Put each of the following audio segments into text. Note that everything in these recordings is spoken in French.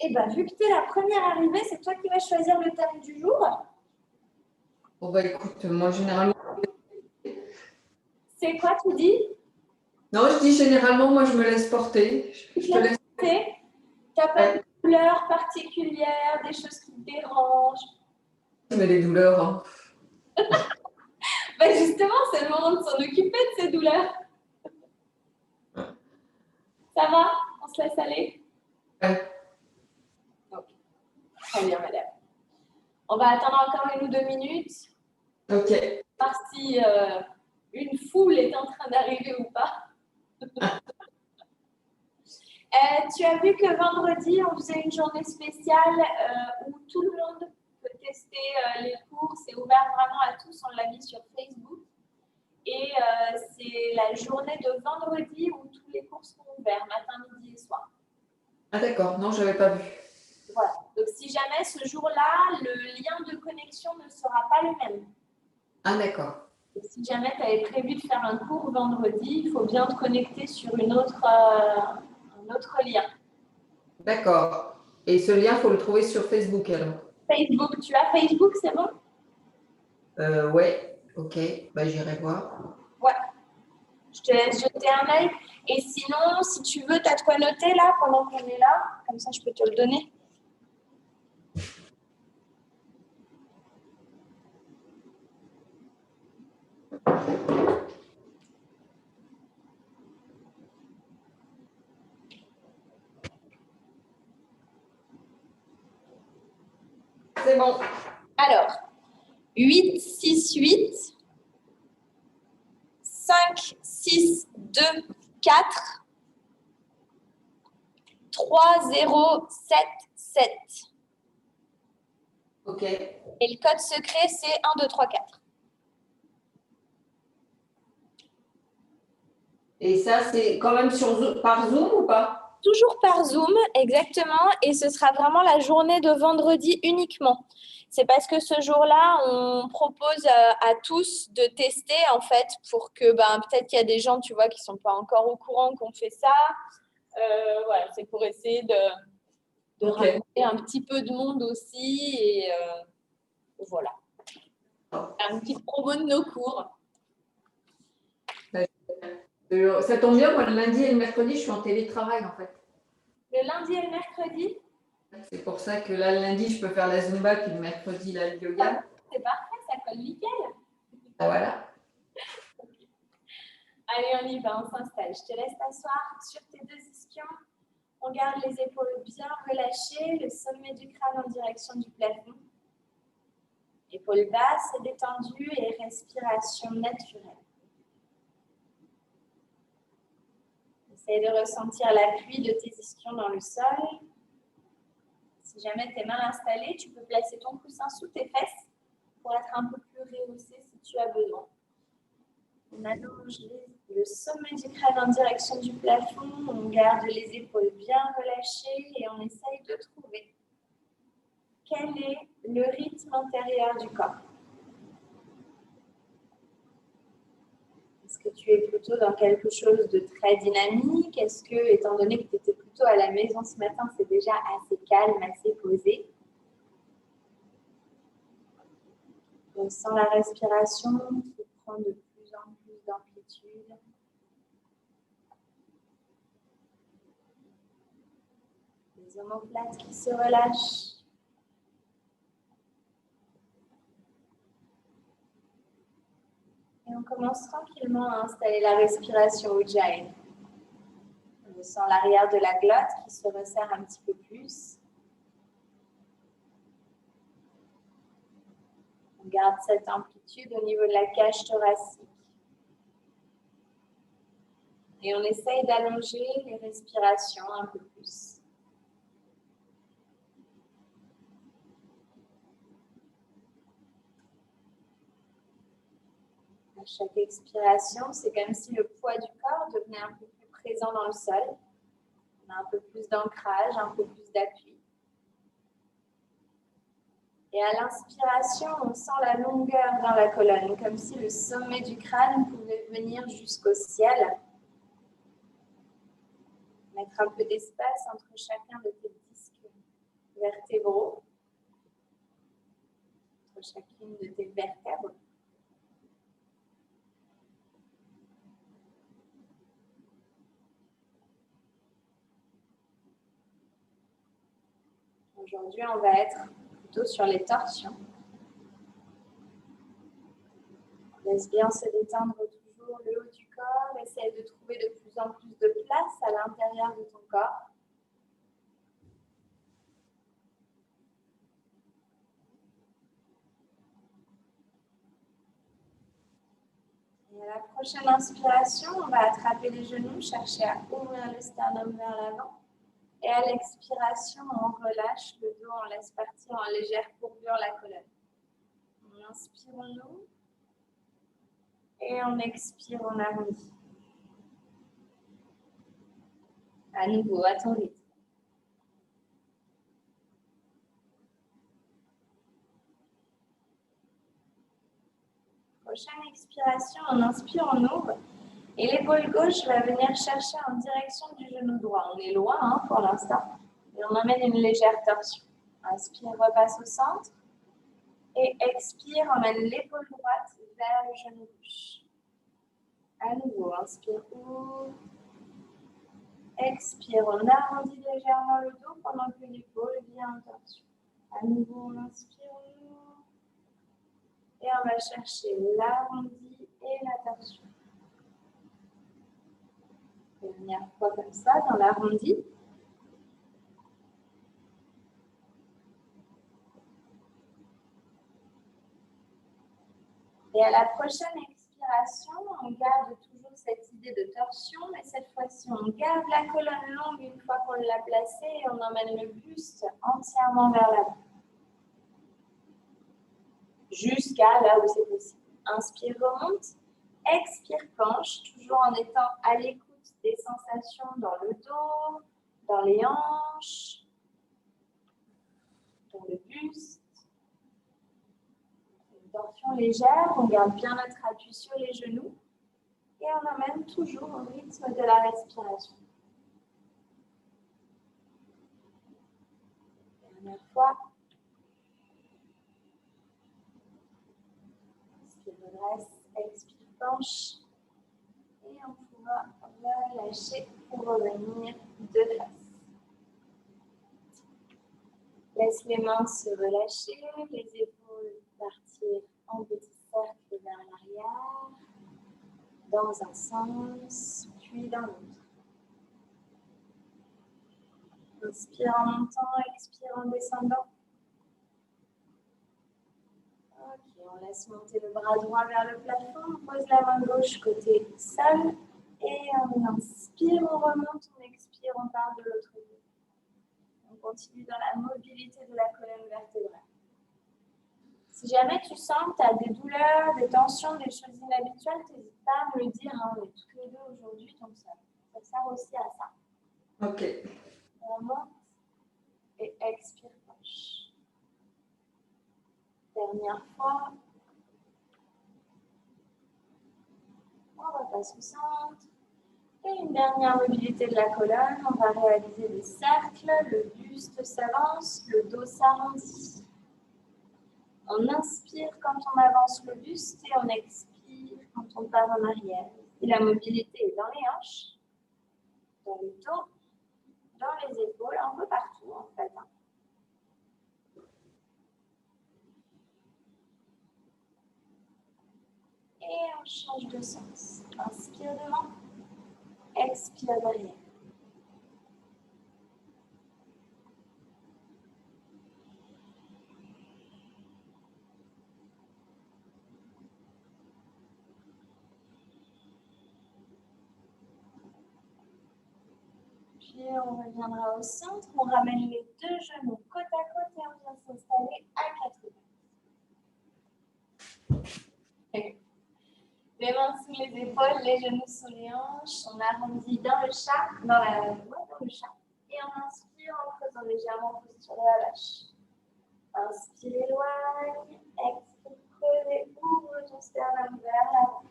Eh bien, vu que tu es la première arrivée, c'est toi qui vas choisir le thème du jour. Bon, bah écoute, moi généralement. C'est quoi, tu dis? Non, je dis généralement, moi je me laisse porter. Je te laisse. Tu n'as pas de douleur particulière, des choses qui te dérangent? Mais les douleurs, hein. Ben justement, c'est le moment de s'en occuper de ces douleurs. Ça va? On se laisse aller? Ouais. Ok. Très bien, madame. On va attendre encore 1 ou 2 minutes. Ok. Voir si une foule est en train d'arriver ou pas. Tu as vu que vendredi, on faisait une journée spéciale où tout le monde peut tester les cours. C'est ouvert vraiment à tous. On l'a mis sur Facebook. Et c'est la journée de vendredi où tous les cours seront ouverts, matin, midi et soir. Ah d'accord, non, je n'avais pas vu. Voilà. Donc, si jamais ce jour-là, le lien de connexion ne sera pas le même. Ah d'accord. Donc, si jamais tu avais prévu de faire un cours vendredi, il faut bien te connecter sur un autre lien. D'accord. Et ce lien, il faut le trouver sur Facebook alors. Facebook, tu as Facebook, c'est bon? Ouais, ok, bah, j'irai voir. Ouais. Je te laisse jeter un œil. Et sinon, si tu veux, tu as de quoi noter là pendant qu'on est là. Comme ça, je peux te le donner. C'est bon. Alors, 8, 6, 8, 5, 6, 2, 4, 3, 0, 7, 7. Ok. Et le code secret, c'est 1, 2, 3, 4. Et ça, c'est quand même par Zoom ou pas? Toujours par Zoom, exactement. Et ce sera vraiment la journée de vendredi uniquement. C'est parce que ce jour-là, on propose à tous de tester, en fait, pour que peut-être qu'il y a des gens, tu vois, qui ne sont pas encore au courant qu'on fait ça. Voilà, c'est pour essayer de ramener un petit peu de monde aussi. Et voilà. Un petit promo de nos cours. Ça tombe bien, moi le lundi et le mercredi, je suis en télétravail en fait. Le lundi et le mercredi? C'est pour ça que là, le lundi, je peux faire la Zumba, puis le mercredi, le yoga. C'est parfait, ça colle nickel. Ah, voilà. Allez, on y va, on s'installe. Je te laisse t'asseoir sur tes 2 ischions. On garde les épaules bien relâchées, le sommet du crâne en direction du plafond. Épaules basses et détendues et respiration naturelle. Essaye de ressentir l'appui de tes ischions dans le sol. Si jamais tes mains installées, tu peux placer ton coussin sous tes fesses pour être un peu plus rehaussé si tu as besoin. On allonge le sommet du crâne en direction du plafond, on garde les épaules bien relâchées et on essaye de trouver quel est le rythme intérieur du corps. Est-ce que tu es plutôt dans quelque chose de très dynamique? Est-ce que, étant donné que tu étais plutôt à la maison ce matin, c'est déjà assez calme, assez posé? On sent la respiration qui prend de plus en plus d'amplitude. Les omoplates qui se relâchent. Et on commence tranquillement à installer la respiration Ujjayi. On sent l'arrière de la glotte qui se resserre un petit peu plus. On garde cette amplitude au niveau de la cage thoracique. Et on essaye d'allonger les respirations un peu plus. À chaque expiration, c'est comme si le poids du corps devenait un peu plus présent dans le sol. On a un peu plus d'ancrage, un peu plus d'appui. Et à l'inspiration, on sent la longueur dans la colonne, comme si le sommet du crâne pouvait venir jusqu'au ciel. Mettre un peu d'espace entre chacun de tes disques vertébraux, entre chacune de tes vertèbres. Aujourd'hui, on va être plutôt sur les torsions. Laisse bien se détendre toujours le haut du corps. Essaye de trouver de plus en plus de place à l'intérieur de ton corps. Et à la prochaine inspiration, on va attraper les genoux, chercher à ouvrir le sternum vers l'avant. Et à l'expiration, on relâche le dos, on laisse partir en légère courbure la colonne. On inspire, on ouvre. Et on expire, on arrondit. À nouveau, à ton rythme. Prochaine expiration, on inspire, on ouvre. Et l'épaule gauche va venir chercher en direction du genou droit. On est loin pour l'instant. Et on emmène une légère torsion. Inspire, repasse au centre. Et expire, emmène l'épaule droite vers le genou gauche. À nouveau, inspire, ouvre. Expire, on arrondit légèrement le dos pendant que l'épaule vient en torsion. À nouveau, on inspire, on ouvre. Et on va chercher l'arrondi et la torsion. Dernière fois comme ça, dans l'arrondi. Et à la prochaine expiration, on garde toujours cette idée de torsion, mais cette fois-ci, on garde la colonne longue une fois qu'on l'a placée et on emmène le buste entièrement vers l'avant. Jusqu'à là où c'est possible. Inspire, remonte. Expire, penche, toujours en étant à l'écoute des sensations dans le dos, dans les hanches, dans le buste. Une torsion légère, on garde bien notre appui sur les genoux et on emmène toujours au rythme de la respiration. Dernière fois. Inspire, redresse, expire, penche. Et on pourra relâcher pour revenir de face. Laisse les mains se relâcher, les épaules partir en petit cercle vers l'arrière, dans un sens, puis dans l'autre. Inspire en montant, expire en descendant. Ok, on laisse monter le bras droit vers le plafond, on pose la main gauche côté sol, et on inspire, on remonte, on expire, on part de l'autre côté. On continue dans la mobilité de la colonne vertébrale. Si jamais tu sens que tu as des douleurs, des tensions, des choses inhabituelles, n'hésite pas à me le dire. On est toutes les deux aujourd'hui, donc ça sert aussi à ça. Ok. On remonte et expire, penche. Dernière fois. On repasse au centre. Et une dernière mobilité de la colonne. On va réaliser des cercles. Le buste s'avance, le dos s'arrondit. On inspire quand on avance le buste et on expire quand on part en arrière. Et la mobilité est dans les hanches, dans le dos, dans les épaules, un peu partout en fait. Et on change de sens. Inspire devant, expire derrière. Puis on reviendra au centre, on ramène les deux genoux côte à côte et on vient s'installer à quatre pattes. Les mains sous les épaules, les genoux sous les hanches, on arrondit dans le chat, dans le chat. Et on inspire en faisant légèrement posture de la vache. Inspire, éloigne, expire, creuse, ouvre ton sternum vers l'avant.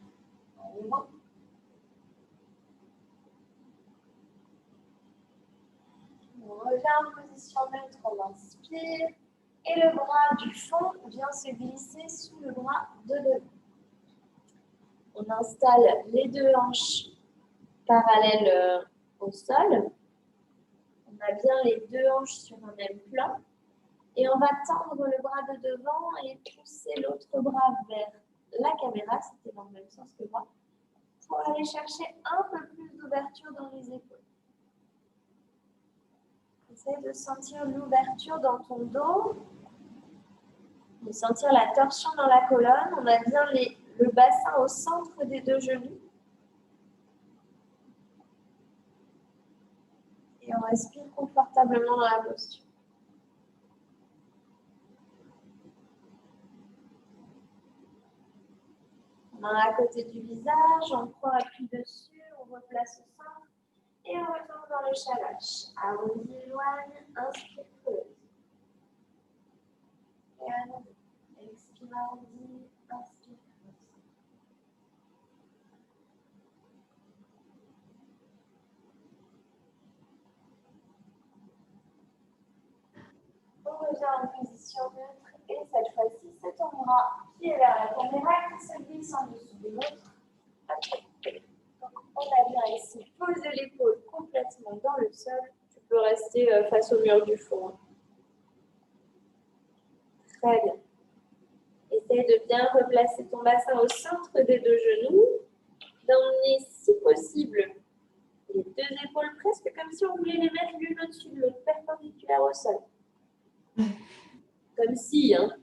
On On revient en position neutre, on inspire. Et le bras du fond vient se glisser sous le bras de devant. On installe les deux hanches parallèles au sol. On a bien les deux hanches sur un même plan. Et on va tendre le bras de devant et pousser l'autre bras vers la caméra, c'était dans le même sens que moi, pour aller chercher un peu plus d'ouverture dans les épaules. Essaye de sentir l'ouverture dans ton dos, de sentir la torsion dans la colonne. On a bien le bassin au centre des deux genoux. Et on respire confortablement dans la posture. Main à côté du visage, on prend appui dessus, on replace au centre et on retourne dans le challenge. Arrondi, éloigne, inspire, creuse. Et à nouveau, expire, arrondi, inspire, creuse. On revient en position neutre et cette fois-ci, c'est ton bras qui est vers la caméra qui se glisse en dessous de l'autre. Donc, on a bien ici posé l'épaule complètement dans le sol. Tu peux rester face au mur du fond. Très bien. Essaye de bien replacer ton bassin au centre des deux genoux. D'emmener, si possible, les deux épaules presque comme si on voulait les mettre l'une au-dessus de l'autre, perpendiculaires au sol. Comme si, hein.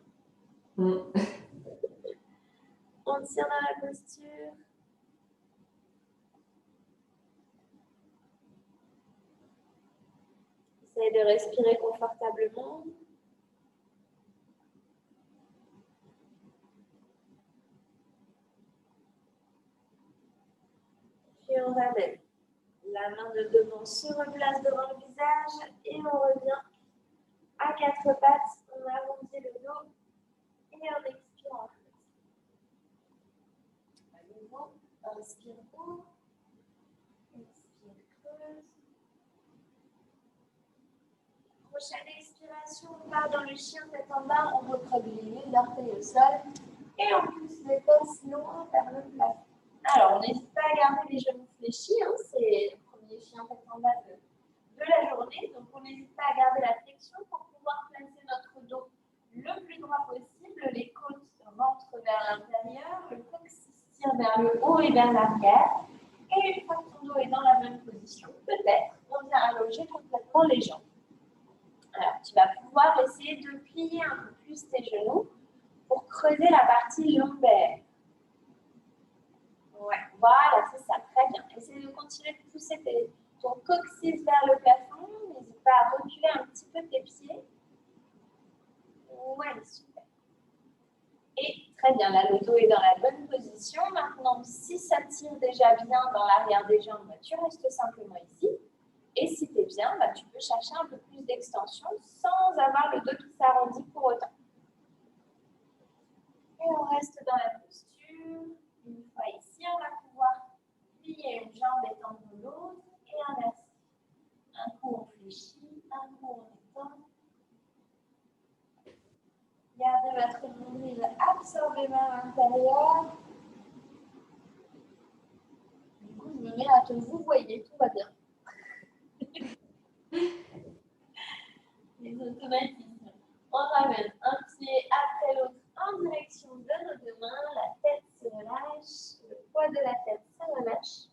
On tient dans la posture. Essaye de respirer confortablement. Puis on ramène. La main de devant se replace devant le visage et on revient à quatre pattes. On arrondit le dos et on expire en creuse. À nouveau, inspire haut, expire creuse. Prochaine expiration, on part dans le chien tête en bas, on recroqueville les orteils au sol et on pousse les fesses loin vers le plafond. Alors, on n'hésite pas à garder les genoux fléchis, hein, c'est le premier chien tête en bas de la journée, donc on n'hésite pas à garder la flexion pour pouvoir placer notre dos le plus droit possible, les côtes rentrent vers l'intérieur, le coccyx tire vers le haut et vers l'arrière, et une fois que ton dos est dans la même position, peut-être on vient allonger complètement les jambes. Alors, tu vas pouvoir essayer de plier un peu plus tes genoux pour creuser la partie lombaire. Ouais, voilà, c'est ça, très bien. Essaye de continuer de pousser ton coccyx vers le plafond. N'hésite pas à reculer un petit peu tes pieds. Ouais, super. Et très bien, là, le dos est dans la bonne position. Maintenant, si ça tire déjà bien dans l'arrière des jambes, bah, tu restes simplement ici. Et si tu es bien, bah, tu peux chercher un peu plus d'extension sans avoir le dos qui s'arrondit pour autant. Et on reste dans la posture. Une fois ici, on va pouvoir plier une jambe et tendre l'autre et inverser. Un coup on fléchit, un coup on étend. Gardez votre nombril absorbé vers l'intérieur. Du coup, je me mets à te vous voyez, tout va bien. Les automatismes. On ramène un pied après l'autre en direction de nos deux mains. La tête se relâche, le poids de la tête se relâche.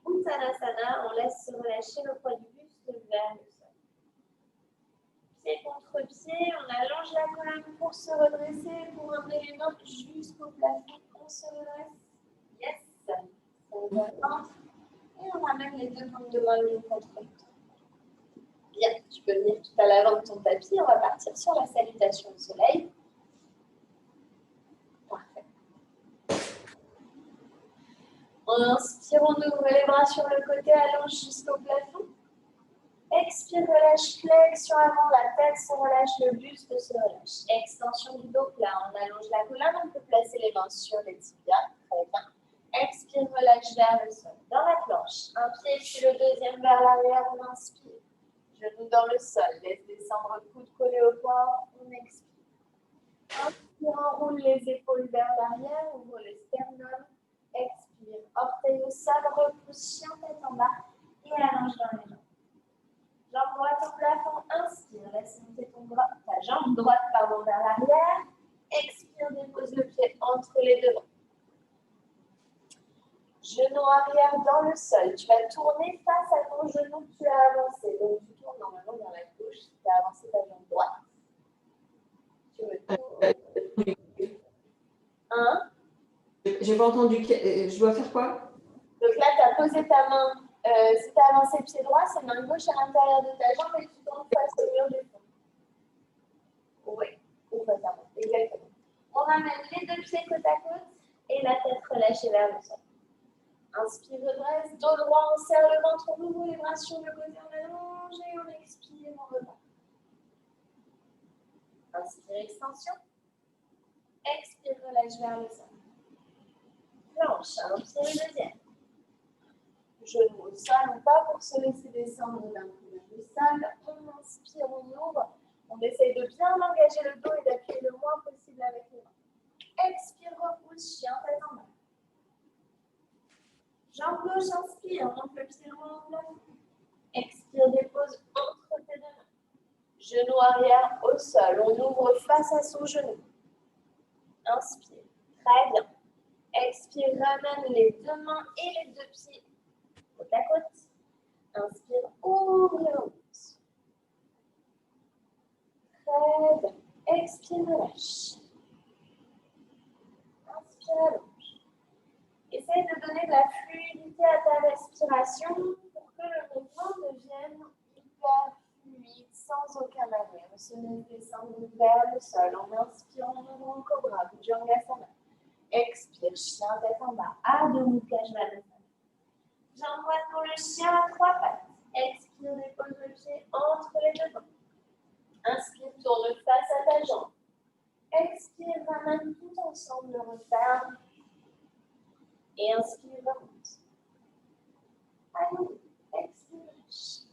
Uttanasana, on laisse se relâcher le poids du buste vers le sol. Pied contre pied, on allonge la colonne pour se redresser, pour emmener les mains jusqu'au plafond. On se redresse. Yes. On va ventre. Et on ramène les deux paumes de main l'une contre l'autre. Bien, tu peux venir tout à l'avant de ton tapis. On va partir sur la salutation au soleil. Parfait. En inspire, on ouvre les bras sur le côté, allonge jusqu'au plafond. Expire, relâche flexion avant, la tête se relâche, le buste se relâche. Extension du dos plat, on allonge la colonne, on peut placer les mains sur les tibias. Très bien. Expire, relâche vers le sol. Dans la planche, un pied puis le deuxième vers l'arrière, on inspire. Genou dans le sol, laisse descendre le coude collé au corps, on expire. Inspire, enroule les épaules vers l'arrière, ouvre le sternum. Expire, orteil au sol, repousse, chien tête en bas et allonge dans les jambes. Jambe droite au plafond, inspire, laisse monter ta jambe droite vers l'arrière. Expire, dépose le pied entre les deux bras. Genou arrière dans le sol. Tu vas tourner face à ton genou que tu as avancé. Donc, tu tournes normalement vers la gauche si tu as avancé ta jambe droite. Tu me tournes. Hein? J'ai pas entendu. Je dois faire quoi? Donc là, tu as posé ta main. Si tu as avancé pied droit, c'est main gauche à l'intérieur de ta jambe et tu tournes face au mur du fond. Oui, ou face à moi. Exactement. On ramène les deux pieds côte à côte et la tête relâchée vers le sol. Inspire, redresse, dos droit, on serre le ventre, on ouvre les bras sur le côté, on allonge et on expire, on repart. Inspire, extension. Expire, relâche vers le sol. Planche, inspire le deuxième. Genou au sol ou pas pour se laisser descendre d'un coup vers le sol. On inspire, on ouvre. On essaye de bien engager le dos et d'appuyer le moins possible avec les mains. Expire, repousse, chien tête en bas. Jambe gauche, inspire, monte le pied droit en plafond. Expire, dépose entre tes deux mains. Genou arrière au sol, on ouvre face à son genou. Inspire, très bien. Expire, ramène les deux mains et les deux pieds côte à côte. Inspire, ouvre et remonte. Très bien. Expire, relâche. Inspire, allonge. Essaye de donner de la fluidité à ta respiration pour que le mouvement devienne hyper fluide, sans aucun arrêt. On se laisse descendre vers le sol en inspirant, en ouvrant le cobra, Bhujangasana. Expire, chien tête en bas, Adho Mukha Svanasana. Jambe droite pour le chien à trois pattes. Expire, dépose le pied entre les deux mains. Inspire, tourne face à ta jambe. Expire, ramène tout ensemble, le referme. Et inspire, remonte. Allons, expire.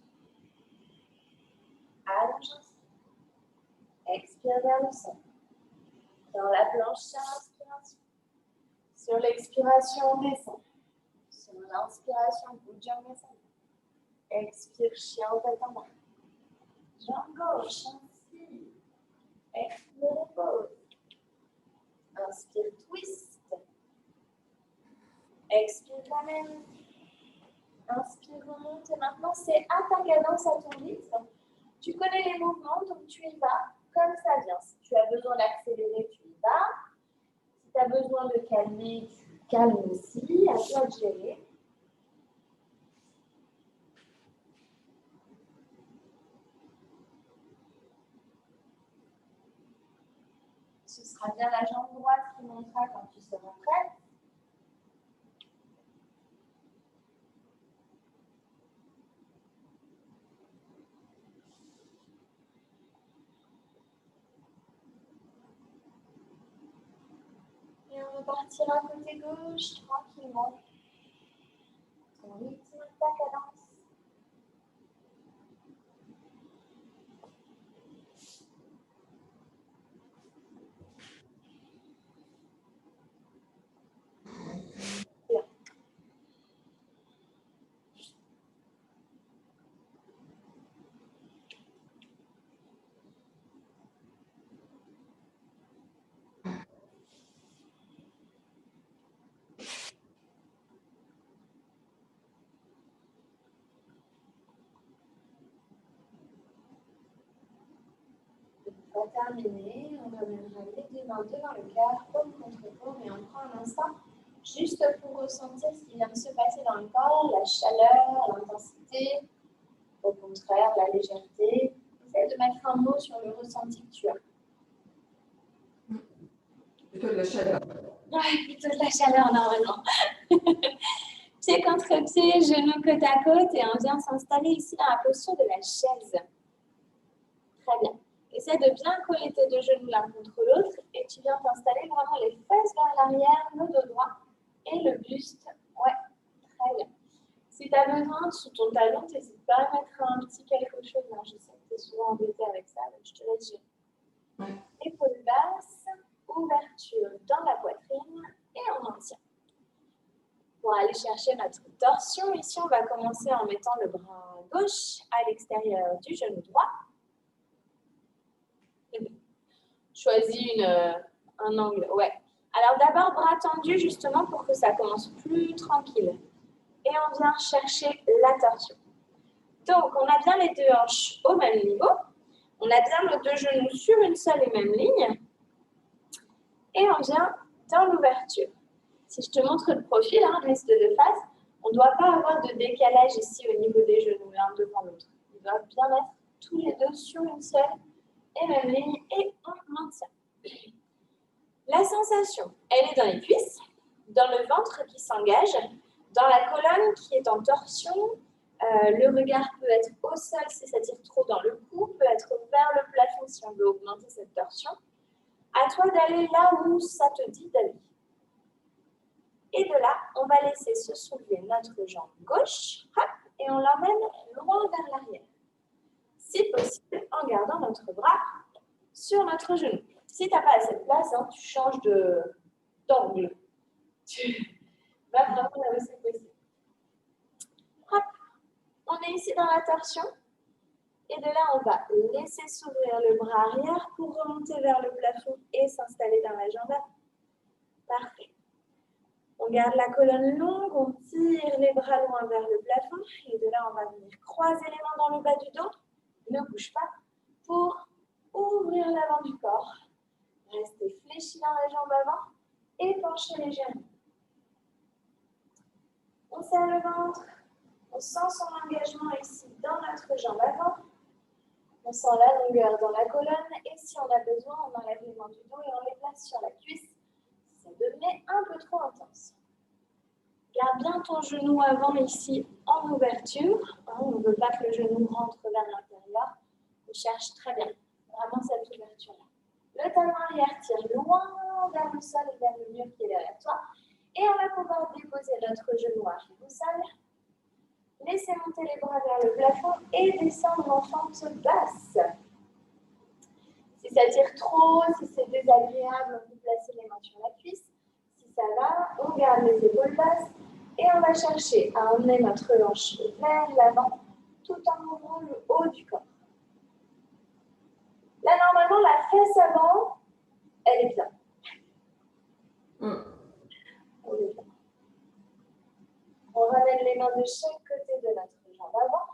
Allonge. Expire vers le sol. Dans la planche, sur l'inspiration. Sur l'expiration, on descend. Sur l'inspiration, Bhujangasana. Expire, chien tête en bas. Jambe gauche, inspire. Expire, pause. Inspire, twist. Expire, ramène. Inspire, remonte. Et maintenant, c'est à ta cadence, à ton rythme. Tu connais les mouvements, donc tu y vas comme ça vient. Si tu as besoin d'accélérer, tu y vas. Si tu as besoin de calmer, tu calmes aussi. À toi de gérer. Ce sera bien la jambe droite qui montera quand tu seras prête. Et on repartira côté gauche tranquillement. Ton rythme, ta cadence. On va terminer, on ramènera les deux mains devant le cœur, paume contre paume, et on prend un instant juste pour ressentir ce qui vient de se passer dans le corps, la chaleur, l'intensité, au contraire, la légèreté. Essaye de mettre un mot sur le ressenti que tu as. Plutôt de la chaleur. Ouais, plutôt de la chaleur normalement. Pied contre pied, genoux côte à côte, et on vient s'installer ici dans la posture de la chaise. Très bien. Essaie de bien coller tes deux genoux l'un contre l'autre et tu viens t'installer vraiment les fesses vers l'arrière, le dos droit. Et le buste, ouais, très bien. Si tu as besoin, sous ton talon, n'hésite pas à mettre un petit quelque chose. Hein. Je sais que tu es souvent embêté avec ça, donc je te laisse gérer. Ouais. Épaules basses, ouverture dans la poitrine et on maintient. Pour aller chercher notre torsion, ici, on va commencer en mettant le bras gauche à l'extérieur du genou droit. Choisis un angle, ouais. Alors d'abord, bras tendus justement pour que ça commence plus tranquille. Et on vient chercher la torsion. Donc, on a bien les deux hanches au même niveau. On a bien nos deux genoux sur une seule et même ligne. Et on vient dans l'ouverture. Si je te montre le profil, hein, reste de face, on ne doit pas avoir de décalage ici au niveau des genoux, l'un devant l'autre. Ils doivent bien être tous les deux sur une seule et même ligne et on maintient. La sensation, elle est dans les cuisses, dans le ventre qui s'engage, dans la colonne qui est en torsion. Le regard peut être au sol si ça tire trop dans le cou, peut être vers le plafond si on veut augmenter cette torsion. À toi d'aller là où ça te dit d'aller. Et de là, on va laisser se soulever notre jambe gauche, hop, et on l'emmène loin vers l'arrière. Si possible, en gardant notre bras sur notre genou. Si tu n'as pas assez de place, hein, tu changes d'angle. Tu vas vraiment là où c'est possible. Hop, on est ici dans la torsion. Et de là, on va laisser s'ouvrir le bras arrière pour remonter vers le plafond et s'installer dans la jambe avant. Parfait. On garde la colonne longue, on tire les bras loin vers le plafond. Et de là, on va venir croiser les mains dans le bas du dos. Ne bouge pas pour ouvrir l'avant du corps. Restez fléchi dans la jambe avant et penchez légèrement. On serre le ventre. On sent son engagement ici dans notre jambe avant. On sent la longueur dans la colonne. Et si on a besoin, on enlève les mains du dos et on les place sur la cuisse. Ça devenait un peu trop intense. Garde bien ton genou avant ici en ouverture. On ne veut pas que le genou rentre vers l'intérieur. On cherche très bien vraiment cette ouverture-là. Le talon arrière tire loin vers le sol et vers le mur qui est derrière toi. Et on va pouvoir déposer notre genou arrive au sol. Laissez monter les bras vers le plafond et descendre en fente basse. Si ça tire trop, si c'est désagréable, on peut placer les mains sur la cuisse. Si ça va, on garde les épaules basses et on va chercher à emmener notre hanche vers l'avant tout en ouvrant le haut du corps. Là, normalement, la fesse avant, elle est bien. On est bien. On ramène les mains de chaque côté de notre jambe avant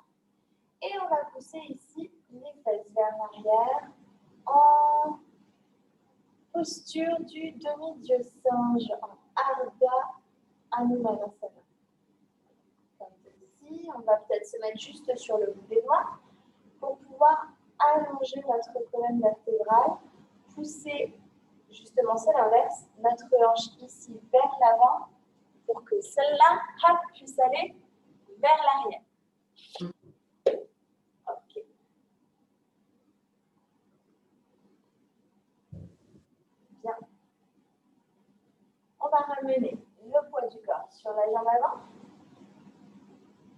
et on va pousser ici les fesses vers l'arrière en posture du demi-dieu singe, en Ardha Hanumanasana. Comme ceci, on va peut-être se mettre juste sur le bout des doigts pour pouvoir allonger notre colonne vertébrale, pousser, justement c'est l'inverse, notre hanche ici vers l'avant pour que celle-là, hop, puisse aller vers l'arrière. Ok. Bien. On va ramener le poids du corps sur la jambe avant.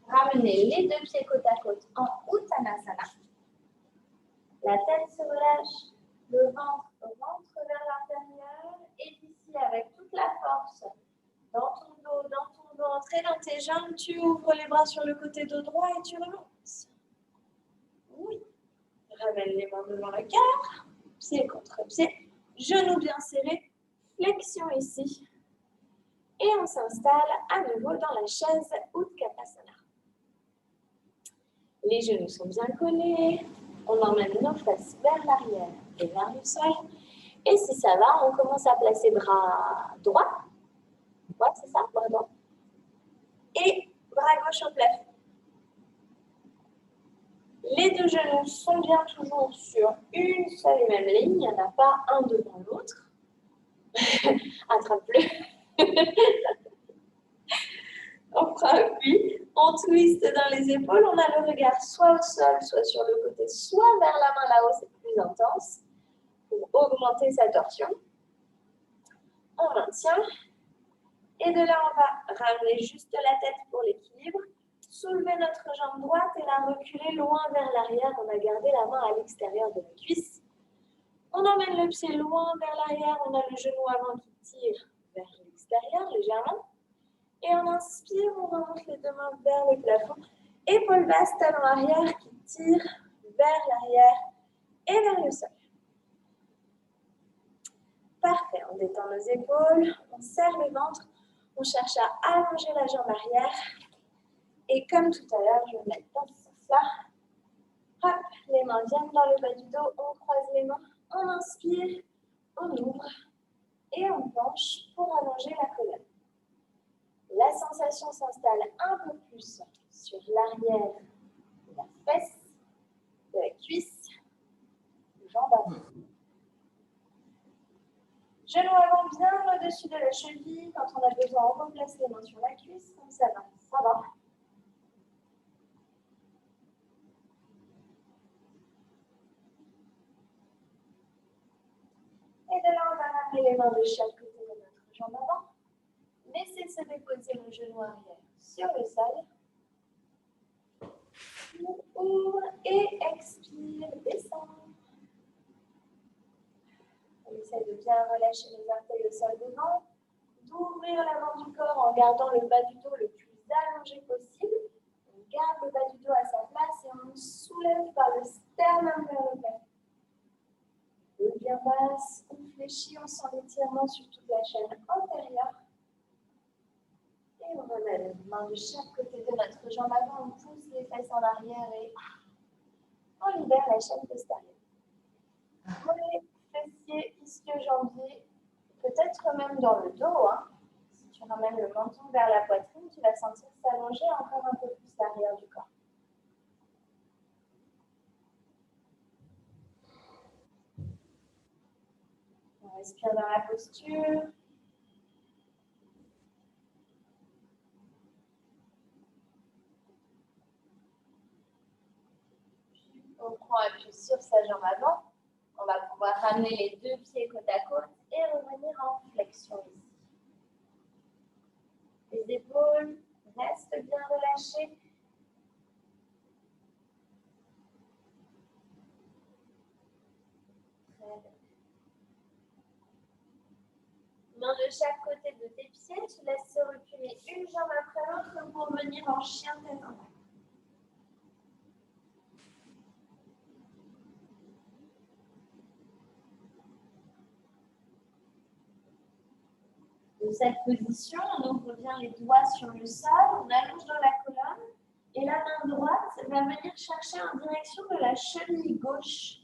Ramener les deux pieds côte à côte en Uttanasana. La tête se relâche, le ventre rentre vers l'intérieur et ici avec toute la force dans ton ventre et dans tes jambes, tu ouvres les bras sur le côté dos droit et tu remontes. Oui. Ramène les mains devant le cœur, pied contre pied, genoux bien serrés, flexion ici. Et on s'installe à nouveau dans la chaise Utkatasana. Les genoux sont bien collés. On emmène nos fesses vers l'arrière et vers le sol. Et si ça va, on commence à placer bras droit. Ouais, c'est ça, bras droit. Et bras gauche au plafond. Les deux genoux sont bien toujours sur une seule et même ligne. Il n'y en a pas un devant l'autre. Attrape-le. On prend appui, on twiste dans les épaules, on a le regard soit au sol, soit sur le côté, soit vers la main là-haut, c'est plus intense, pour augmenter sa torsion. On maintient, Et de là, on va ramener juste la tête pour l'équilibre. Soulever notre jambe droite et la reculer loin vers l'arrière. On a gardé la main à l'extérieur de la cuisse. On emmène le pied loin vers l'arrière. On a le genou avant qui tire vers l'extérieur légèrement. Et on inspire, on remonte les deux mains vers le plafond. Épaules basses, talons arrière qui tirent vers l'arrière et vers le sol. Parfait, on détend nos épaules, on serre le ventre, on cherche à allonger la jambe arrière. Et comme tout à l'heure, je vais mettre dans ce sens-là. Hop, les mains viennent dans le bas du dos, on croise les mains, on inspire, on ouvre et on penche pour allonger la colonne. La sensation s'installe un peu plus sur l'arrière de la fesse, de la cuisse, jambe avant. Genou avant bien au-dessus de la cheville. Quand on a besoin, on replace les mains sur la cuisse, comme ça va. Ça va. Et de là, on va ramener les mains de chaque côté de notre jambe avant. Laissez se déposer le genou arrière sur le sol. Ouvre et expire, descend. On essaie de bien relâcher les orteils au sol devant, d'ouvrir l'avant du corps en gardant le bas du dos le plus allongé possible. On garde le bas du dos à sa place et on soulève par le sternum vers le bas. Le bien basse, on fléchit, on sent l'étirement sur toute la chaîne antérieure. Et on ramène les mains de chaque côté de notre jambe avant, on pousse les fesses en arrière et on libère la chaîne postérieure. Mollets, fessiers, ischio-jambier, peut-être même dans le dos. Si tu ramènes le menton vers la poitrine, tu vas sentir s'allonger encore un peu plus l'arrière du corps. On respire dans la posture. On prend appui sur sa jambe avant. On va pouvoir ramener les deux pieds côte à côte et revenir en flexion ici. Les épaules restent bien relâchées. Très bien. Main de chaque côté de tes pieds. Tu laisses se reculer une jambe après l'autre pour venir en chien tête en bas. De cette position, on ouvre bien les doigts sur le sol, on allonge dans la colonne et la main droite va venir chercher en direction de la cheville gauche.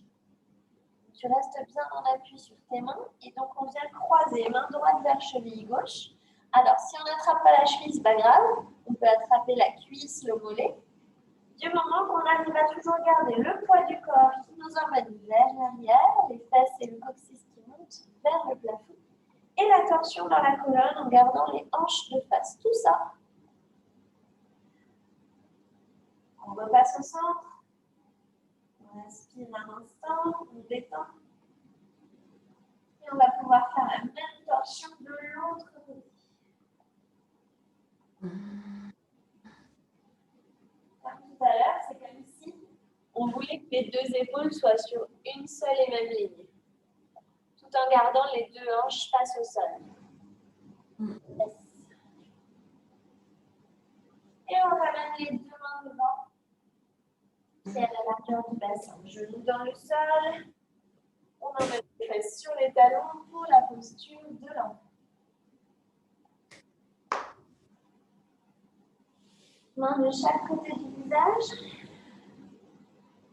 Tu restes bien en appui sur tes mains et donc on vient croiser main droite vers cheville gauche. Alors si on n'attrape pas la cheville, ce n'est pas grave, on peut attraper la cuisse, le mollet. Du moment qu'on arrive à toujours garder le poids du corps qui nous emmène vers l'arrière, les fesses et le coccyx qui montent vers le plafond. Et la torsion dans la colonne en gardant les hanches de face. Tout ça. On repasse au centre. On inspire un instant, on détend. Et on va pouvoir faire la même torsion de l'autre côté. Comme tout à l'heure, c'est comme si on voulait que les deux épaules soient sur une seule et même ligne. Tout en gardant les deux hanches face au sol. Yes. Et on ramène les deux mains devant. C'est à la largeur du bassin. Genoux dans le sol. On emmène les fesses sur les talons pour la posture de l'enfant. Mains de chaque côté du visage.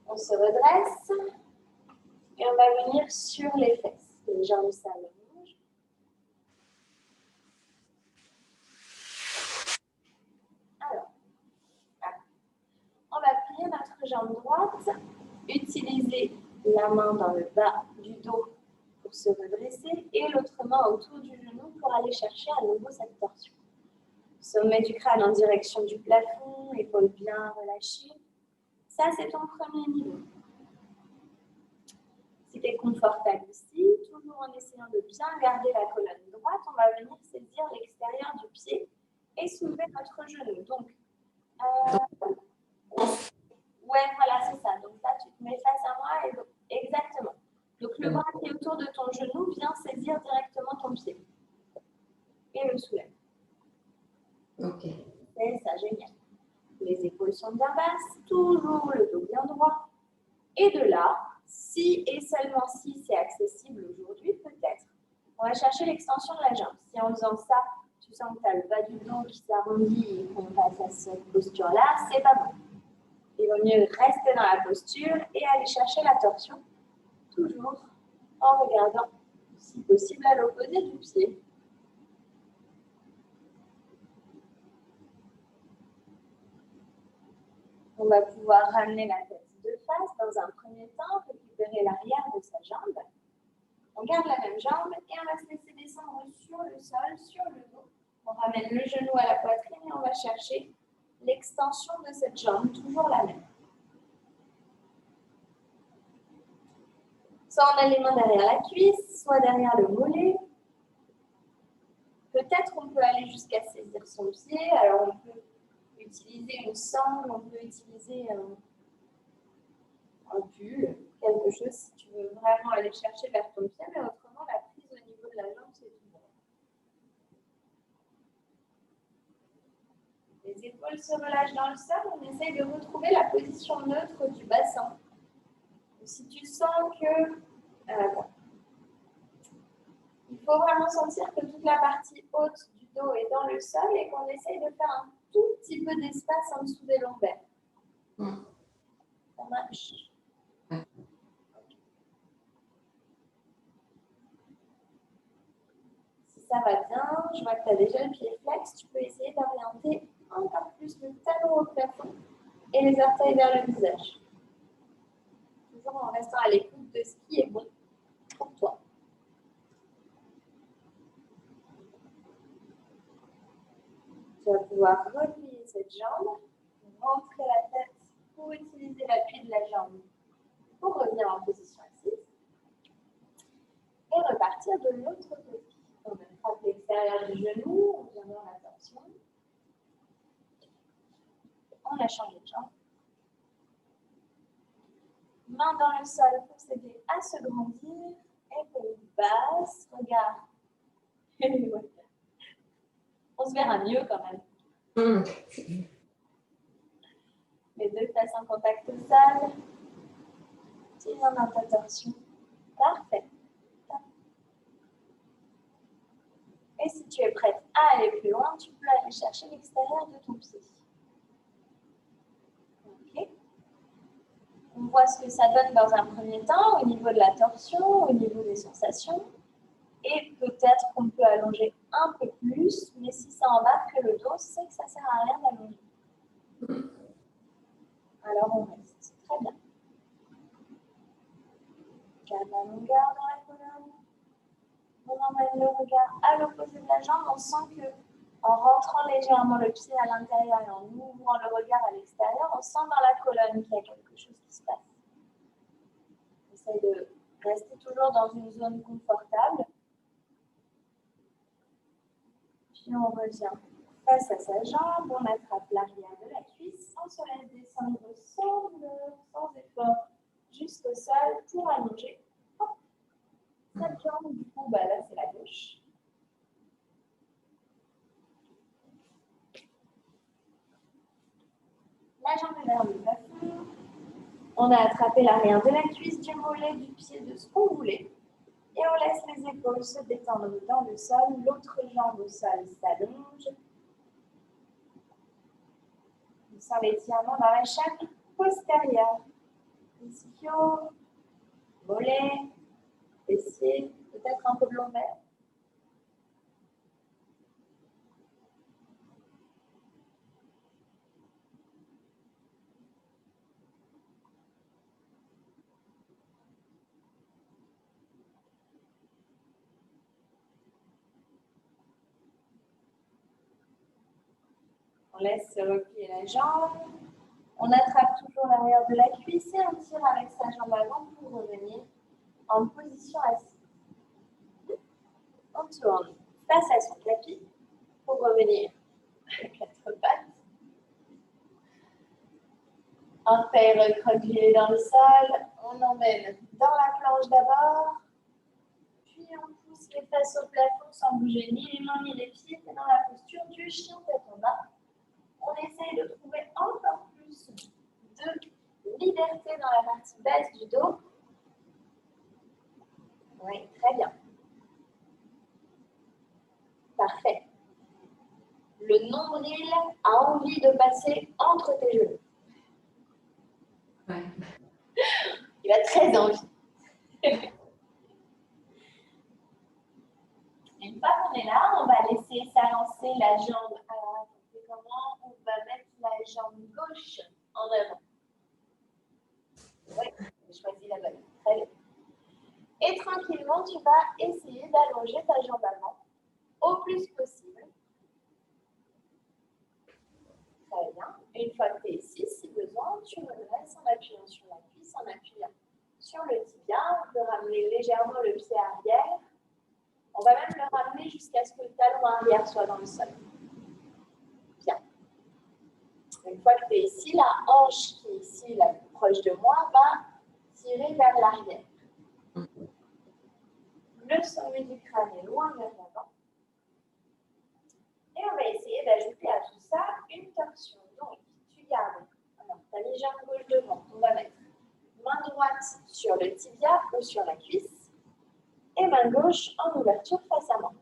On se redresse. Et on va venir sur les fesses. Les jambes s'allongent. Alors, on va plier notre jambe droite. Utiliser la main dans le bas du dos pour se redresser et l'autre main autour du genou pour aller chercher à nouveau cette torsion. Sommet du crâne en direction du plafond, épaules bien relâchées. Ça, c'est ton premier niveau. Si tu es confortable ici, toujours toujours en essayant de bien garder la colonne droite, on va venir saisir l'extérieur du pied et soulever notre genou. Donc, ouais, voilà, c'est ça. Donc là, tu te mets face à moi et donc, exactement. Donc le bras qui est autour de ton genou vient saisir directement ton pied et le soulève. Ok. C'est ça, génial. Les épaules sont bien basses, toujours le dos bien droit. Et de là, si et seulement si c'est accessible aujourd'hui, peut-être, on va chercher l'extension de la jambe. Si en faisant ça, tu sens que tu as le bas du dos qui s'arrondit et qu'on passe à cette posture-là, c'est pas bon. Il vaut mieux rester dans la posture et aller chercher la torsion, toujours en regardant, si possible, à l'opposé du pied. On va pouvoir ramener la tête de face dans un premier temps, récupérer l'arrière de sa jambe. On garde la même jambe et on va se laisser descendre sur le sol, sur le dos. On ramène le genou à la poitrine et on va chercher l'extension de cette jambe, toujours la même. Soit on a les mains derrière la cuisse, soit derrière le mollet. Peut-être on peut aller jusqu'à saisir son pied. Alors on peut utiliser une sangle, on peut utiliser un pull, quelque chose si tu veux vraiment aller chercher vers ton pied, mais autrement la prise au niveau de la jambe, c'est tout bon. Les épaules se relâchent dans le sol, on essaye de retrouver la position neutre du bassin. Et si tu sens que il faut vraiment sentir que toute la partie haute du dos est dans le sol et qu'on essaye de faire un tout petit peu d'espace en dessous des lombaires. Ça marche. Si ça va bien, je vois que tu as déjà le pied flex, tu peux essayer d'orienter encore plus le talon au plafond et les orteils vers le visage. Toujours en restant à l'écoute de ce qui est bon pour toi. Tu vas pouvoir replier cette jambe, rentrer la tête pour utiliser l'appui de la jambe pour revenir en position assise et repartir de l'autre côté. On frappe l'extérieur du genou, on vient dans la torsion. On a changé de jambe. Main dans le sol pour s'aider à se grandir. Épaules basses, regard. On se verra mieux quand même. Les deux fesses en contact au sol. Tu viens dans ta torsion. Parfait. Et si tu es prête à aller plus loin, tu peux aller chercher l'extérieur de ton pied. Ok. On voit ce que ça donne dans un premier temps au niveau de la torsion, au niveau des sensations. Et peut-être qu'on peut allonger un peu plus, mais si ça embarque le dos, c'est que ça ne sert à rien d'allonger. Alors on reste. Très bien. Garde la longueur dans la colonne. On emmène le regard à l'opposé de la jambe. On sent que en rentrant légèrement le pied à l'intérieur et en ouvrant le regard à l'extérieur, on sent dans la colonne qu'il y a quelque chose qui se passe. On essaie de rester toujours dans une zone confortable. Puis on revient face à sa jambe, on attrape l'arrière de la cuisse, on se laisse descendre sans effort jusqu'au sol pour allonger. Hop. Cette jambe, du coup, là c'est la gauche. La jambe est vers le plafond. On a attrapé l'arrière de la cuisse, du mollet, du pied, de ce qu'on voulait. Et on laisse les épaules se détendre dans le sol. L'autre jambe au sol s'allonge. On sent l'étirement dans la chaîne postérieure. Ischio, mollet, fessier, peut-être un peu de lombaire. On laisse se replier la jambe. On attrape toujours l'arrière de la cuisse et on tire avec sa jambe avant pour revenir en position assise. On tourne face à son tapis pour revenir à quatre pattes. Un père recroquevillé dans le sol. On emmène dans la planche d'abord. Puis on pousse les fesses au plafond sans bouger ni les mains ni les pieds. Et dans la posture du chien tête en bas, on essaye de trouver encore plus de liberté dans la partie basse du dos. Oui, très bien. Parfait. Le nombril a envie de passer entre tes genoux. Ouais. Il a très envie. Une fois qu'on est là, on va laisser s'avancer la jambe. Alors, comment on va mettre la jambe gauche en avant. Oui, j'ai choisi la bonne. Très bien. Et tranquillement, tu vas essayer d'allonger ta jambe avant au plus possible. Très bien. Une fois que tu es ici, si besoin, tu redresses en appuyant sur la cuisse, en appuyant sur le tibia. On peut ramener légèrement le pied arrière. On va même le ramener jusqu'à ce que le talon arrière soit dans le sol. Bien. Une fois que tu es ici, la hanche qui est ici, la plus proche de moi, va tirer vers l'arrière. Le sommet du crâne est loin vers l'avant. Et on va essayer d'ajouter à tout ça une torsion. Donc, tu gardes. Alors, tu as mis jambe gauche devant. On va mettre main droite sur le tibia ou sur la cuisse. Et main gauche en ouverture face à moi.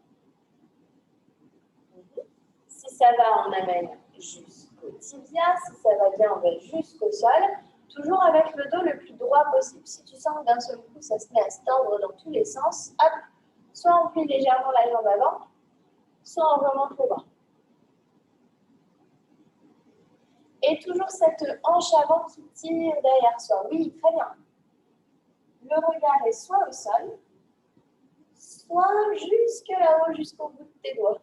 Si ça va, on amène jusqu'au tibia. Si ça va bien, on va jusqu'au sol. Toujours avec le dos le plus droit possible. Si tu sens que d'un seul coup, ça se met à se tendre dans tous les sens, hop, soit on plie légèrement la jambe avant, soit on remonte le bras. Et toujours cette hanche avant qui tire derrière soi. Oui, très bien. Le regard est soit au sol, soit jusque là-haut, jusqu'au bout de tes doigts.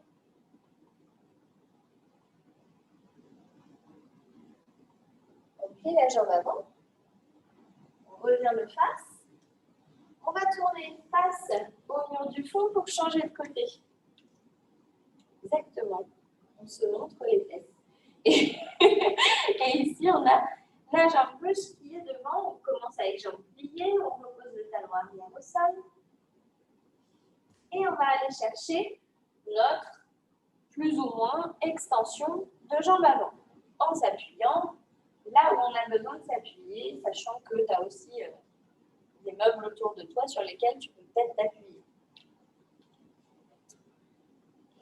On plie la jambe avant. On revient de face. On va tourner face au mur du fond pour changer de côté. Exactement. On se montre les fesses. Et ici, on a la jambe gauche qui est devant. On commence avec jambe pliée. On repose le talon arrière au sol. Et on va aller chercher notre plus ou moins extension de jambe avant. En s'appuyant là où on a besoin de s'appuyer, sachant que tu as aussi des meubles autour de toi sur lesquels tu peux peut-être t'appuyer.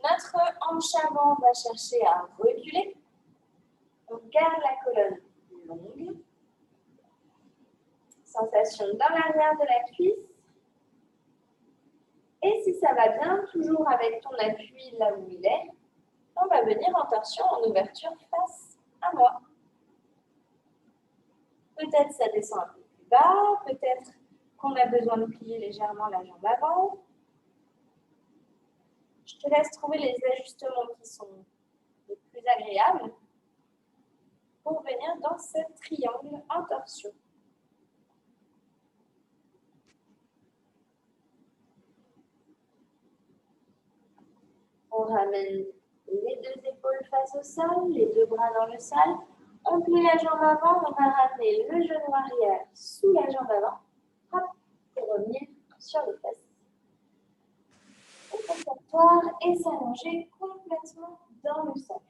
Notre hanche avant va chercher à reculer. On garde la colonne longue. Sensation dans l'arrière de la cuisse. Et si ça va bien, toujours avec ton appui là où il est, on va venir en torsion, en ouverture face à moi. Peut-être ça descend un peu plus bas, peut-être qu'on a besoin de plier légèrement la jambe avant. Je te laisse trouver les ajustements qui sont les plus agréables pour venir dans ce triangle en torsion. On ramène les deux épaules face au sol, les deux bras dans le sol. On plie la jambe avant, on va ramener le genou arrière sous la jambe avant. Hop, pour revenir sur les fesses. Conservatoire et s'allonger complètement dans le sol.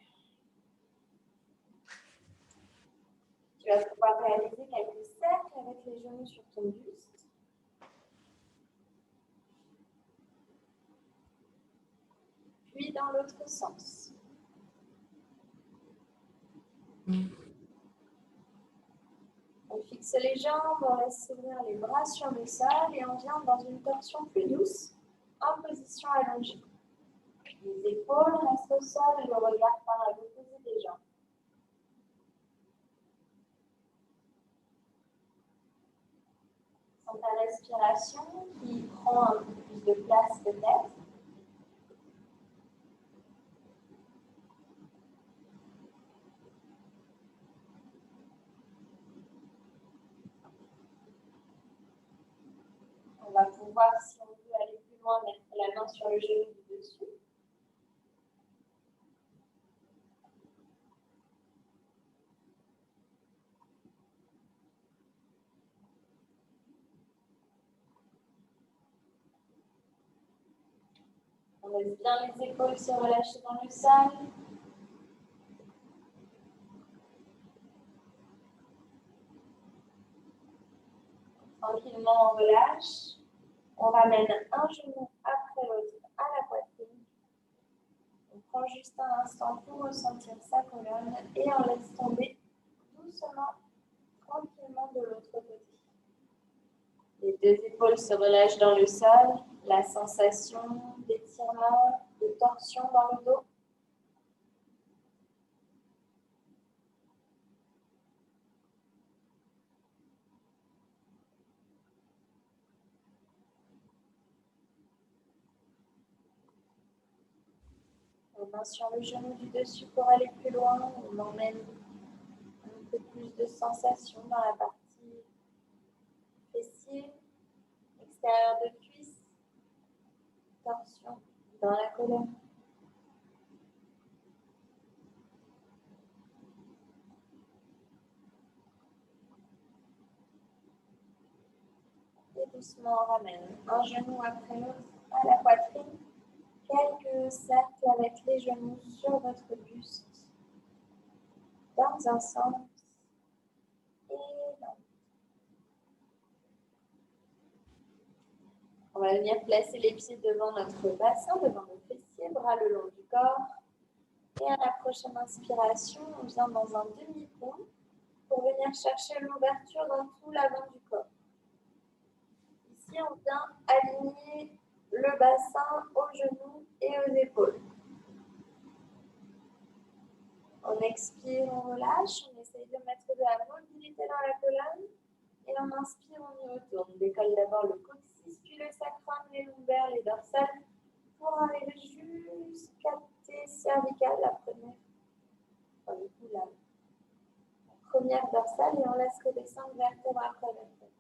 Tu vas pouvoir réaliser quelques cercles avec les genoux sur ton buste. Puis dans l'autre sens. On fixe les jambes, on laisse s'ouvrir les bras sur le sol et on vient dans une torsion plus douce en position allongée. Les épaules restent au sol et le regard part à l'opposé des jambes. Sens ta respiration qui prend un peu plus de place peut-être. On va pouvoir, si on veut aller plus tranquillement mettre la main sur le genou du dessus. On laisse bien les épaules se relâcher dans le sol. Tranquillement, on relâche. On ramène un genou après l'autre à la poitrine. On prend juste un instant pour ressentir sa colonne et on laisse tomber doucement, tranquillement de l'autre côté. Les deux épaules se relâchent dans le sol. La sensation d'étirement, de torsion dans le dos. On main sur le genou du dessus pour aller plus loin. On emmène un peu plus de sensation dans la partie fessier, extérieur de cuisse, torsion dans la colonne. Et doucement, on ramène un genou après l'autre à la poitrine. Quelques cercles avec les genoux sur votre buste, dans un sens et dans l'autre. On va venir placer les pieds devant notre bassin, devant nos fessiers, bras le long du corps. Et à la prochaine inspiration, on vient dans un demi-pont pour venir chercher l'ouverture dans tout l'avant du corps. Ici, on vient aligner le bassin aux genoux et aux épaules. On expire, on relâche, on essaye de mettre de la mobilité dans la colonne. Et on inspire, on y retourne. On décolle d'abord le coccyx, puis le sacrum, les lombaires, les dorsales, pour arriver jusqu'à tes cervicales, la première dorsale, et on laisse redescendre vertèbre après vertèbre.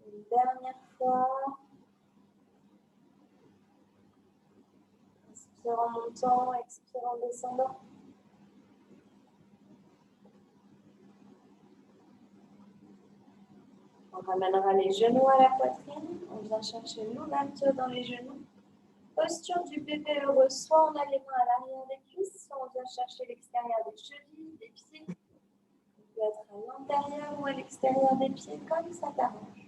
Une dernière fois. Inspire en montant, expire en descendant. On ramènera les genoux à la poitrine. On vient chercher l'ouverture dans les genoux. Posture du bébé heureux. Soit on a les mains à l'arrière des cuisses, soit on vient chercher l'extérieur des chevilles, des pieds. On peut être à l'intérieur ou à l'extérieur des pieds, comme ça t'arrange.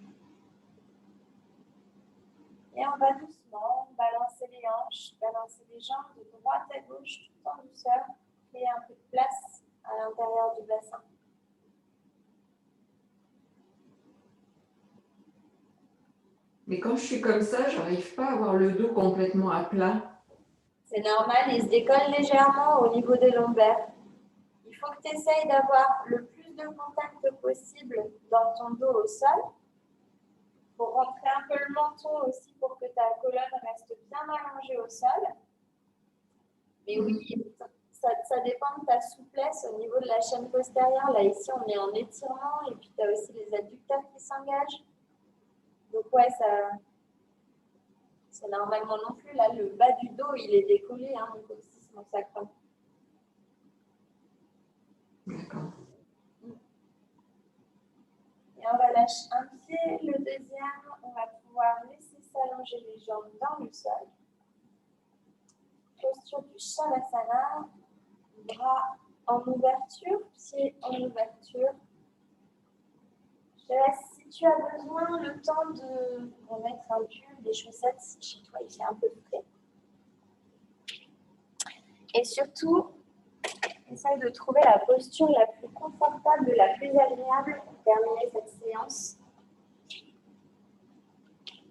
Et on va doucement balancer les hanches, balancer les jambes de droite à gauche, tout en douceur. Créer un peu de place à l'intérieur du bassin. Mais quand je suis comme ça, je n'arrive pas à avoir le dos complètement à plat. C'est normal, il se décolle légèrement au niveau des lombaires. Il faut que tu essayes d'avoir le plus de contact possible dans ton dos au sol. Il faut rentrer un peu le menton aussi pour que ta colonne reste bien allongée au sol. Mais oui, ça dépend de ta souplesse au niveau de la chaîne postérieure. Là, ici, on est en étirement et puis tu as aussi les adducteurs qui s'engagent. Donc, ouais, c'est normalement non plus. Là, le bas du dos, il est décollé, hein, mon coccyx, mon sacrum. D'accord. Et on va lâcher un pied, le deuxième, on va pouvoir laisser s'allonger les jambes dans le sol. Posture du Shavasana, bras en ouverture, pieds en ouverture. Je te laisse, si tu as besoin, le temps de remettre un pull, des chaussettes, si chez toi il fait un peu frais. Et surtout, essaye de trouver la posture la plus confortable, la plus agréable pour terminer cette séance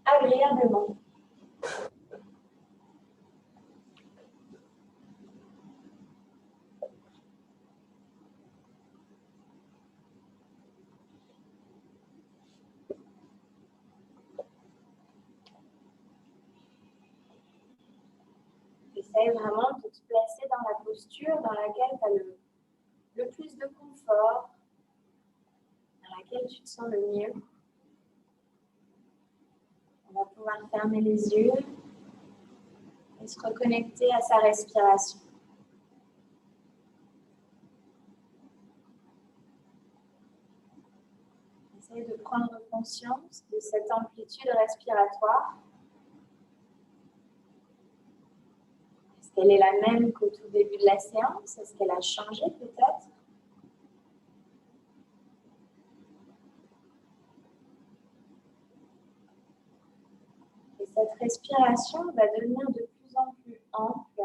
agréablement. Essaye vraiment de te placer dans la posture dans laquelle tu as le plus de confort, dans laquelle tu te sens le mieux. On va pouvoir fermer les yeux et se reconnecter à sa respiration. Essayez de prendre conscience de cette amplitude respiratoire. Est-ce qu'elle est la même qu'au tout début de la séance? Est-ce qu'elle a changé peut-être? Et cette respiration va devenir de plus en plus ample.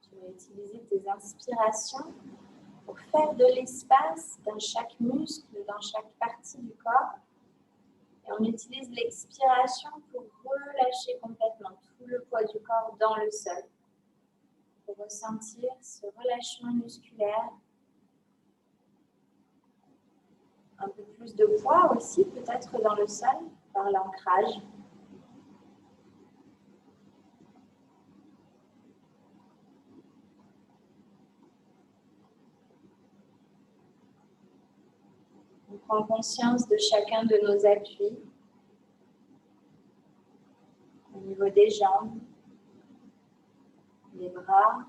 Tu vas utiliser tes inspirations pour faire de l'espace dans chaque muscle, dans chaque partie du corps. Et on utilise l'expiration pour relâcher complètement tout le poids du corps dans le sol. Pour ressentir ce relâchement musculaire. Un peu plus de poids aussi, peut-être dans le sol, par l'ancrage. On prend conscience de chacun de nos appuis. Au niveau des jambes, les bras.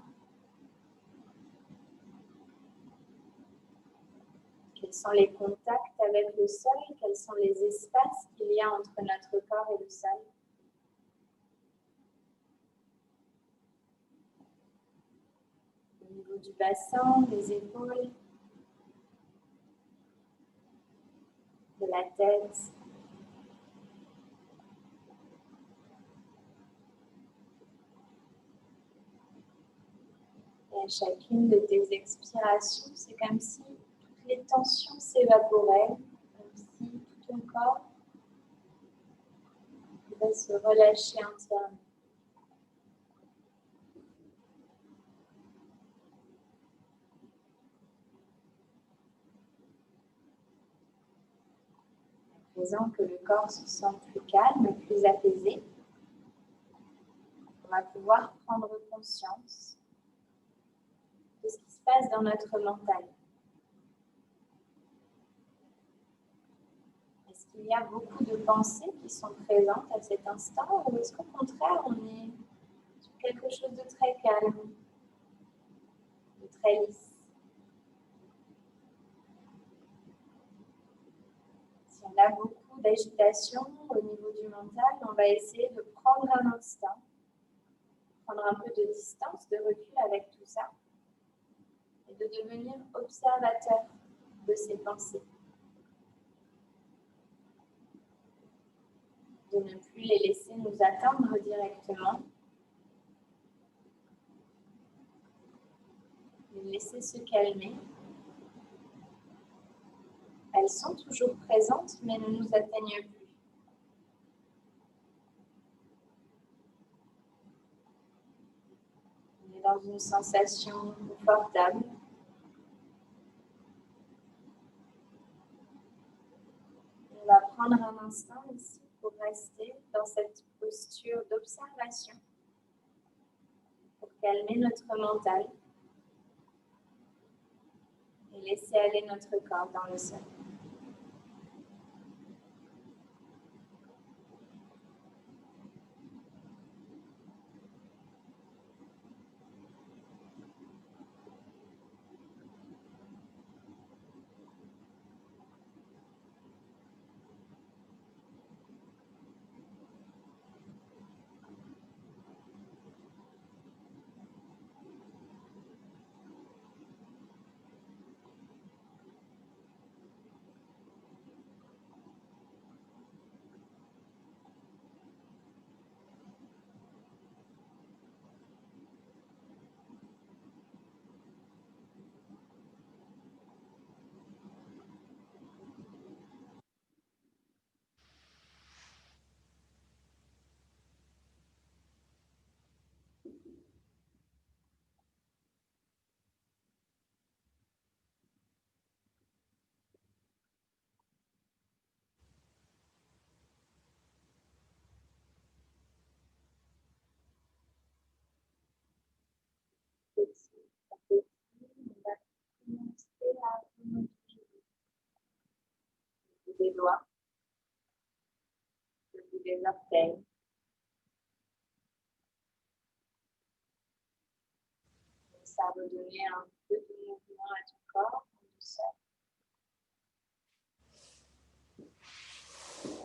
Quels sont les contacts avec le sol? Quels sont les espaces qu'il y a entre notre corps et le sol? Au niveau du bassin, des épaules, de la tête. Et à chacune de tes expirations, c'est comme si toutes les tensions s'évaporaient, comme si tout ton corps pouvait se relâcher entièrement. À présent que le corps se sent plus calme, plus apaisé, on va pouvoir prendre conscience de ce qui se passe dans notre mental. Est-ce qu'il y a beaucoup de pensées qui sont présentes à cet instant ou est-ce qu'au contraire on est sur quelque chose de très calme, de très lisse? Si on a beaucoup d'agitation au niveau du mental, on va essayer de prendre un instant, prendre un peu de distance, de recul avec tout ça et de devenir observateur de ces pensées. De ne plus les laisser nous atteindre directement, de les laisser se calmer. Elles sont toujours présentes, mais ne nous atteignent plus. On est dans une sensation confortable. On va prendre un instant ici pour rester dans cette posture d'observation, pour calmer notre mental et laisser aller notre corps dans le sol. Petit à petit, on va commencer à remonter les doigts. sous les orteils. Ça va donner un peu de mouvement à ton corps, en douceur.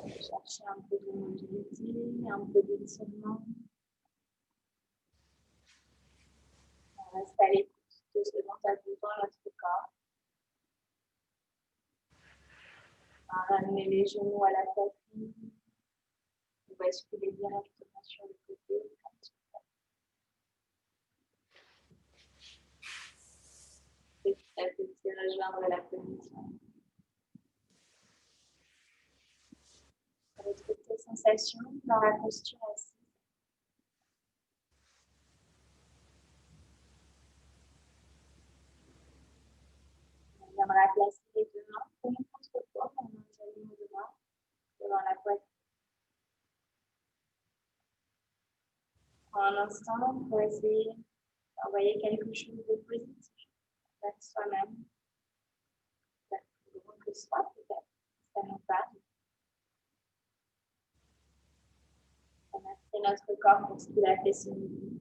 Chercher un peu de mobilité, un peu d'étirement. On reste à l'écoute de ce dont a besoin notre corps. On va ramener les genoux à la poitrine. On va basculer directement sur le côté. Petit à petit, rejoindre la position. Retrouve tes sensations dans la posture assise. On viendra placer les deux mains comme contre toi, en maintient nos deux mains devant la poitrine. Pour un instant, pour essayer d'envoyer quelque chose de positif vers soi-même, vers plus grand que soi, peut-être, ça nous parle. Remercier notre corps pour ce qu'il a fait sur nous.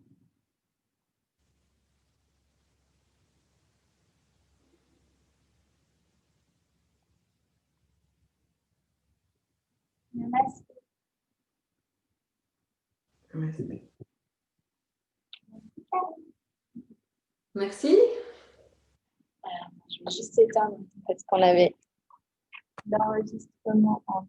Merci. Merci. Merci. Je vais juste éteindre parce qu'on avait l'enregistrement en